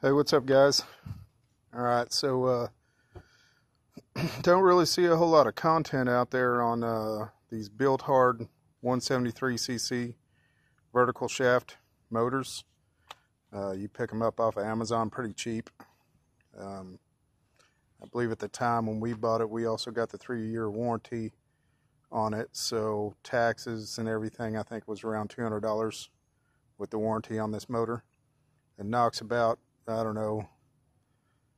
Hey, what's up, guys? Alright, so don't really see a whole lot of content out there on these Bilt Hard 173cc vertical shaft motors. You pick them up off of Amazon pretty cheap. I believe at the time when we bought it, we also got the 3-year warranty on it, so taxes and everything I think was around $200 with the warranty on this motor. It knocks about, I don't know,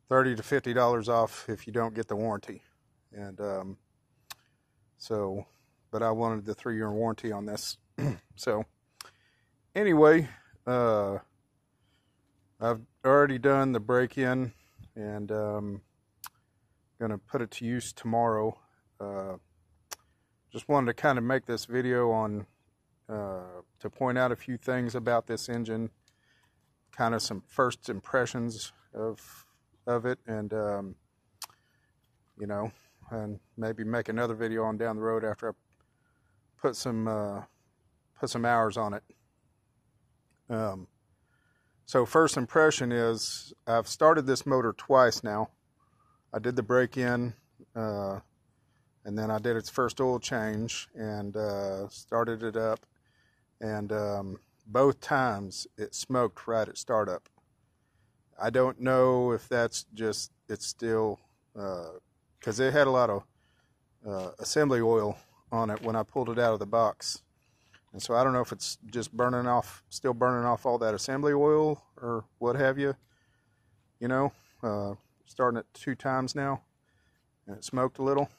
$30 to $50 off if you don't get the warranty. And but I wanted the 3-year warranty on this. So anyway, I've already done the break-in, and gonna put it to use tomorrow. Just wanted to kind of make this video on to point out a few things about this engine, kind of some first impressions of it, and you know, and maybe make another video on down the road after I put some hours on it. So first impression is I've started this motor twice now. I did the break-in, and then I did its first oil change and started it up, and both times it smoked right at startup. I don't know if that's just, it's still, because it had a lot of assembly oil on it when I pulled it out of the box. And so I don't know if it's just burning off, still burning off all that assembly oil or what have you. You know, starting it 2 times now and it smoked a little,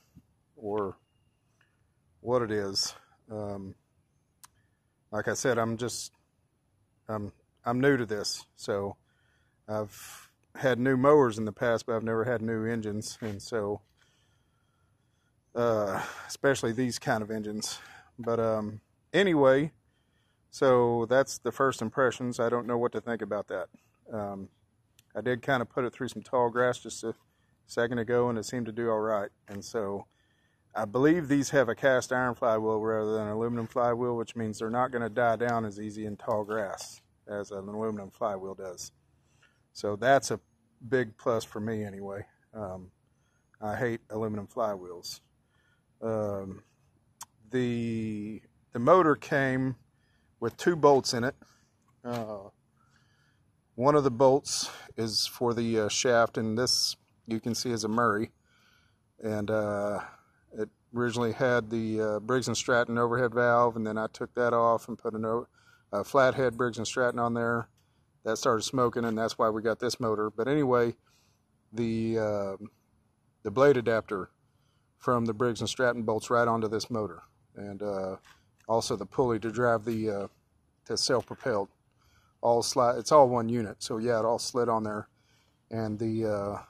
or what it is. Like I said, I'm new to this, so I've had new mowers in the past, but I've never had new engines, and so especially these kind of engines. But anyway, so that's the first impressions. I don't know what to think about that. I did kind of put it through some tall grass just a second ago, and it seemed to do all right. And so I believe these have a cast iron flywheel rather than an aluminum flywheel, which means they're not going to die down as easy in tall grass as an aluminum flywheel does. So that's a big plus for me anyway. I hate aluminum flywheels. The motor came with 2 bolts in it. One of the bolts is for the shaft, and this you can see is a Murray, and it originally had the Briggs & Stratton overhead valve, and then I took that off and put a flathead Briggs & Stratton on there. That started smoking, and that's why we got this motor. But anyway, the blade adapter from the Briggs & Stratton bolts right onto this motor, and also the pulley to drive the self-propelled. It's all one unit, so yeah, it all slid on there. And the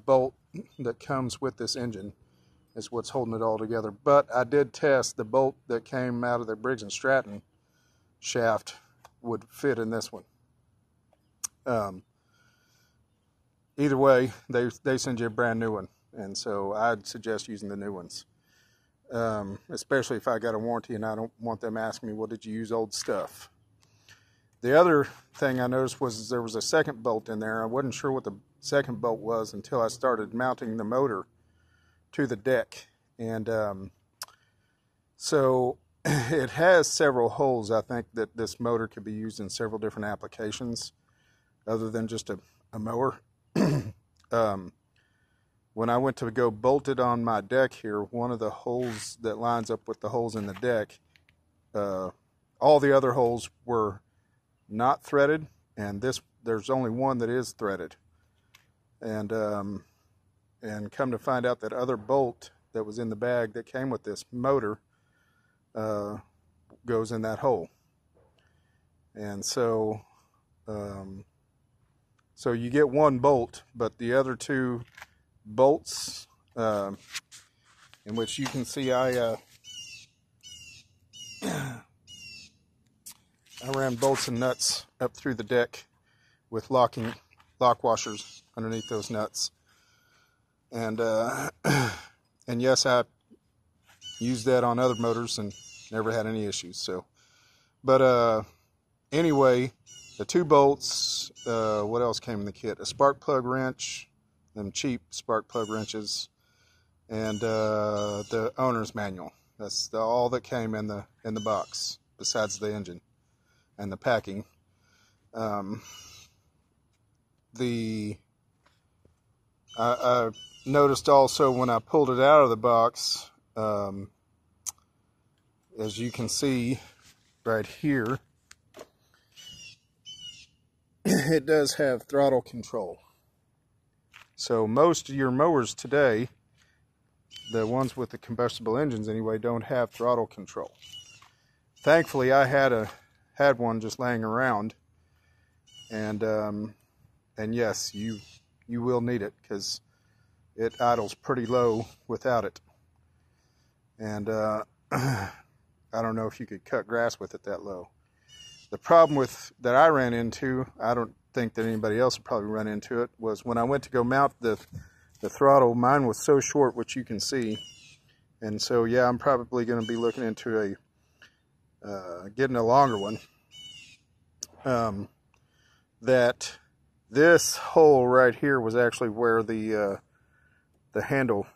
bolt that comes with this engine is what's holding it all together. But I did test the bolt that came out of the Briggs & Stratton shaft would fit in this one. Either way, they send you a brand new one, and so I'd suggest using the new ones, especially if I got a warranty and I don't want them asking me, well, did you use old stuff? The other thing I noticed was there was a second bolt in there. I wasn't sure what the second bolt was until I started mounting the motor to the deck, and so it has several holes. I think that this motor could be used in several different applications other than just a mower. When I went to go bolt it on my deck here, one of the holes that lines up with the holes in the deck, all the other holes were not threaded, and there's only one that is threaded. And come to find out that other bolt that was in the bag that came with this motor goes in that hole. And so so you get one bolt, but the other 2 bolts, in which you can see I ran bolts and nuts up through the deck with lock washers underneath those nuts. And and yes, I used that on other motors and never had any issues. So, but anyway, the 2 bolts. What else came in the kit? A spark plug wrench, them cheap spark plug wrenches, and the owner's manual. That's all that came in the box, besides the engine and the packing. I noticed also when I pulled it out of the box, as you can see right here, it does have throttle control. So most of your mowers today, the ones with the combustible engines anyway, don't have throttle control. Thankfully, I had one just laying around, and yes, you will need it, because it idles pretty low without it. And I don't know if you could cut grass with it that low. The problem that I ran into, I don't think that anybody else would probably run into it, was when I went to go mount the throttle, mine was so short, which you can see. And so, yeah, I'm probably going to be looking into getting a longer one. That this hole right here was actually where the handle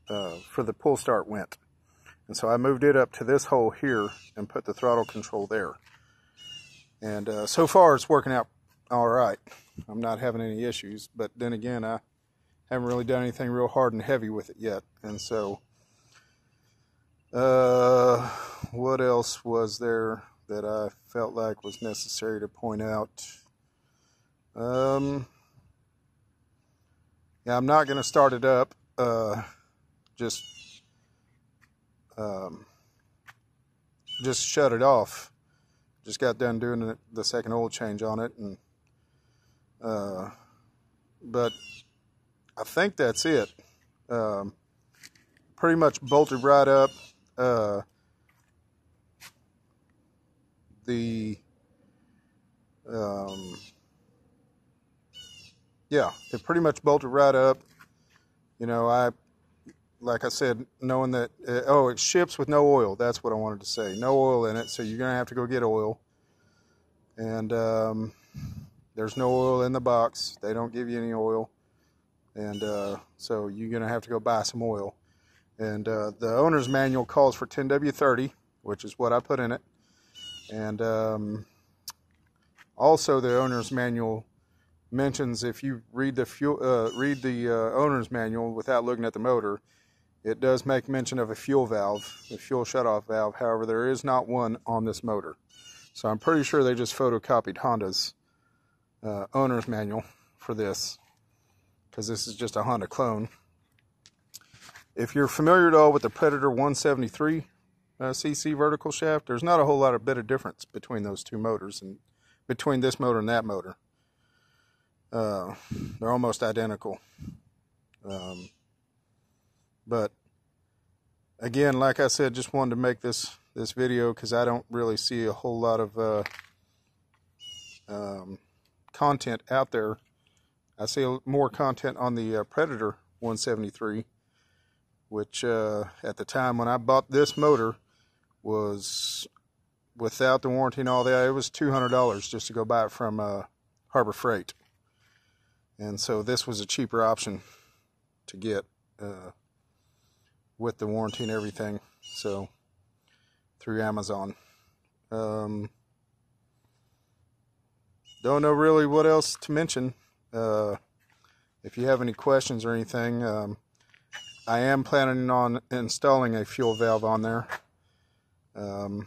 for the pull start went. And so I moved it up to this hole here and put the throttle control there. And so far it's working out all right. I'm not having any issues, but then again, I haven't really done anything real hard and heavy with it yet. And so, what else was there that I felt like was necessary to point out? Yeah, I'm not going to start it up. Just shut it off. Just got done doing the second oil change on it, and but I think that's it. Pretty much bolted right up. Yeah, it pretty much bolted right up. You know, like I said, knowing that, it ships with no oil. That's what I wanted to say. No oil in it, so you're going to have to go get oil. And there's no oil in the box. They don't give you any oil. And so you're going to have to go buy some oil. And the owner's manual calls for 10W30, which is what I put in it. And also the owner's manual mentions, if you read the owner's manual without looking at the motor, it does make mention of a fuel valve, a fuel shutoff valve. However, there is not one on this motor. So I'm pretty sure they just photocopied Honda's owner's manual for this, because this is just a Honda clone. If you're familiar at all with the Predator 173 cc vertical shaft, there's not a whole lot of bit of difference between those two motors, and between this motor and that motor. They're almost identical. But again, like I said, just wanted to make this video because I don't really see a whole lot of content out there. I see more content on the Predator 173, which at the time when I bought this motor was, without the warranty and all that, it was $200 just to go buy it from Harbor Freight. And so this was a cheaper option to get with the warranty and everything, so through Amazon. Don't know really what else to mention. If you have any questions or anything, I am planning on installing a fuel valve on there. Other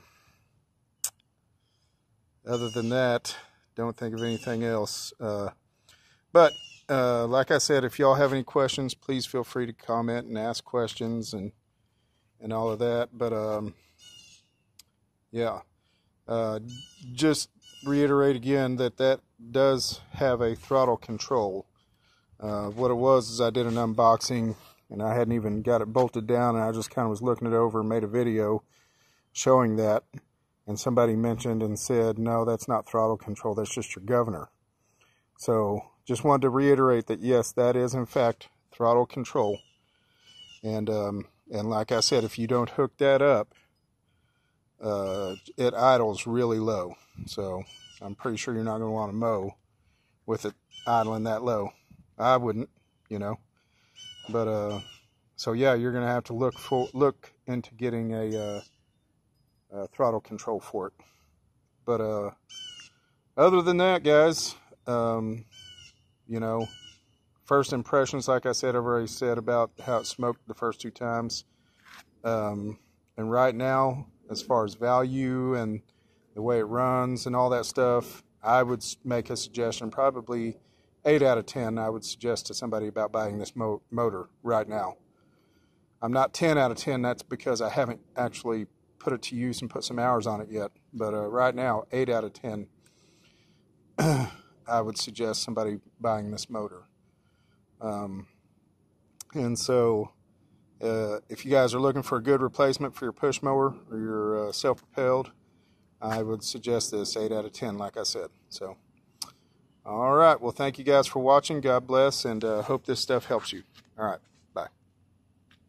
than that, don't think of anything else. But like I said, if y'all have any questions, please feel free to comment and ask questions and all of that. But yeah, just reiterate again that does have a throttle control. What it was is I did an unboxing and I hadn't even got it bolted down, and I just kind of was looking it over and made a video showing that, and somebody mentioned and said, no, that's not throttle control, that's just your governor. So just wanted to reiterate that yes, that is in fact throttle control. And like I said, if you don't hook that up, it idles really low. So I'm pretty sure you're not going to want to mow with it idling that low. I wouldn't, you know. But so yeah, you're going to have to look into getting a throttle control for it. But other than that, guys, you know, first impressions, like I said, I've already said about how it smoked the first 2 times. And right now, as far as value and the way it runs and all that stuff, I would make a suggestion, probably 8 out of 10, I would suggest to somebody about buying this motor right now. I'm not 10 out of 10, that's because I haven't actually put it to use and put some hours on it yet. But right now, 8 out of 10, I would suggest somebody buying this motor. And so if you guys are looking for a good replacement for your push mower or your self-propelled, I would suggest this 8 out of 10, like I said. So, all right. Well, thank you guys for watching. God bless, and hope this stuff helps you. All right.